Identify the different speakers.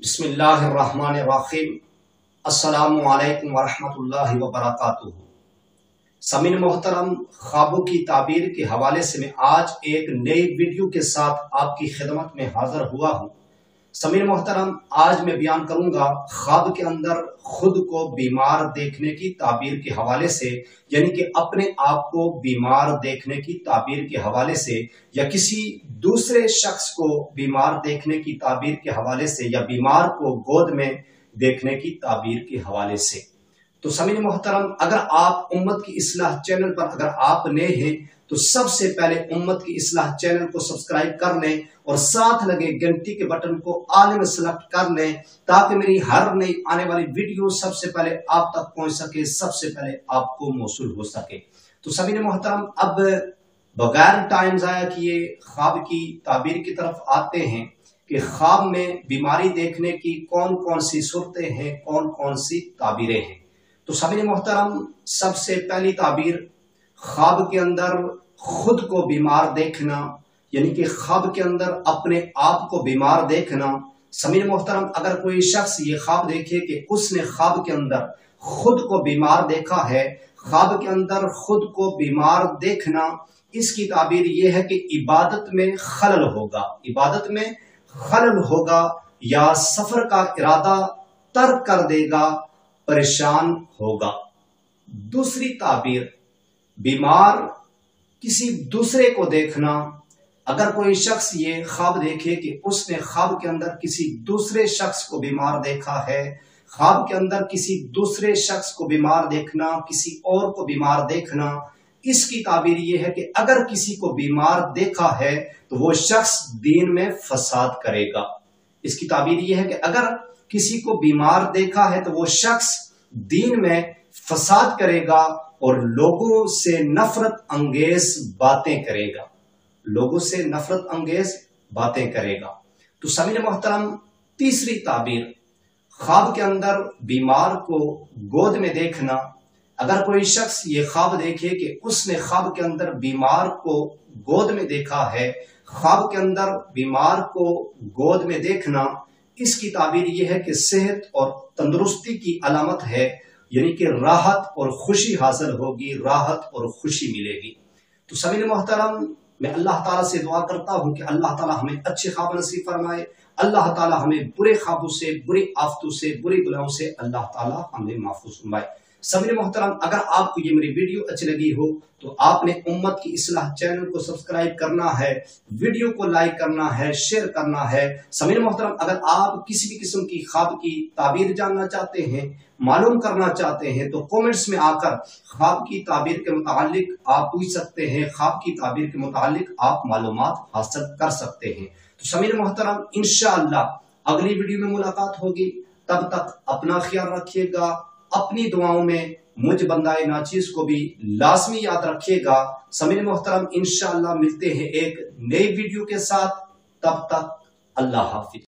Speaker 1: बिस्मिल्लाहिर्रहमानिर्रहीम। अस्सलामु अलैकुम वरहमतुल्लाहि वबरकातुहू। समीन मोहतरम, ख्वाबों की ताबीर के हवाले से मैं आज एक नई वीडियो के साथ आपकी खिदमत में हाजिर हुआ हूँ। समीन मोहतरम, आज मैं बयान करूंगा ख्वाब के अंदर खुद को बीमार देखने की ताबीर के हवाले से, यानी कि अपने आप को बीमार देखने की ताबीर के हवाले से, या किसी दूसरे शख्स को बीमार देखने की ताबीर के हवाले से, या बीमार को गोद में देखने की ताबीर के हवाले से। तो समीन मोहतरम, अगर आप उम्मत की इस्लाह चैनल पर अगर आप नए हैं तो सबसे पहले उम्मत की इस्लाह चैनल को सब्सक्राइब कर लें और साथ लगे घंटी के बटन को आल में सेलेक्ट कर लें, ताकि मेरी हर नई आने वाली वीडियो सबसे पहले आप तक पहुंच सके, सबसे पहले आपको मौसूल हो सके। तो समीन मोहतरम, अब बगैर टाइम जाया किए ख्वाब की ताबीर की तरफ आते हैं कि ख्वाब में बीमारी देखने की कौन कौन सी सूरतें हैं, कौन कौन सी ताबीरें हैं। तो समीन मोहतरम, सबसे पहली ताबीर ख्वाब के अंदर खुद को बीमार देखना, यानी कि ख्वाब के अंदर अपने आप को बीमार देखना। समीन मोहतरम, अगर कोई शख्स ये ख्वाब देखे कि उसने ख्वाब के अंदर खुद को बीमार देखा है, ख्वाब के अंदर खुद को बीमार देखना, इसकी ताबीर ये है कि इबादत में खलल होगा, इबादत में खलल होगा, या सफर का इरादा तर्क कर देगा, परेशान होगा। दूसरी ताबीर, बीमार किसी दूसरे को देखना। अगर कोई शख्स ये ख्वाब देखे कि उसने ख्वाब के अंदर किसी दूसरे शख्स को बीमार देखा है, ख्वाब के अंदर किसी दूसरे शख्स को बीमार देखना, किसी और को बीमार देखना, इसकी ताबीर ये है कि अगर किसी को बीमार देखा है तो वो शख्स दीन में फसाद करेगा। इसकी ताबीर ये है कि अगर किसी को बीमार देखा है तो वो शख्स दीन में फसाद करेगा और लोगों से नफरत अंगेज बातें करेगा, लोगों से नफरत अंगेज बातें करेगा। तो समीन मोहतरम, तीसरी ताबीर, ख्वाब के अंदर बीमार को गोद में देखना। अगर कोई शख्स ये ख्वाब देखे कि उसने ख्वाब के अंदर बीमार को गोद में देखा है, ख्वाब के अंदर बीमार को गोद में देखना, इसकी ताबीर यह है कि सेहत और तंदुरुस्ती की अलामत है, यानी कि राहत और खुशी हासिल होगी, राहत और खुशी मिलेगी। तो समीन मोहतरम, मैं अल्लाह ताला से दुआ करता हूं कि अल्लाह ताला हमें अच्छे ख्वाब नसीब फरमाए, अल्लाह ताला हमें बुरे ख्वाबों से, बुरी आफतों से, बुरी बलाओं से अल्लाह ताला हमें महफूज फरमाए। समीन मोहतरम, अगर आपको ये मेरी वीडियो अच्छी लगी हो तो आपने उम्मत की इस्लाह चैनल को सब्सक्राइब करना है, वीडियो को लाइक करना है, शेयर करना है। समीन मोहतरम, अगर आप किसी भी किस्म की ख्वाब की ताबीर जानना चाहते हैं, मालूम करना चाहते हैं, तो कमेंट्स में आकर ख्वाब की ताबीर के मुतालिक आप पूछ सकते हैं, ख्वाब की ताबीर के मुतालिक आप मालूमात हासिल कर सकते हैं। तो समीन मोहतरम, इंशाअल्लाह अगली वीडियो में मुलाकात होगी। तब तक अपना ख्याल रखिएगा, अपनी दुआओं में मुझ बंदाए नाचीज को भी लाजमी याद रखिएगा। समीन मोहतरम, इंशाअल्लाह मिलते हैं एक नई वीडियो के साथ। तब तक अल्लाह हाफिज।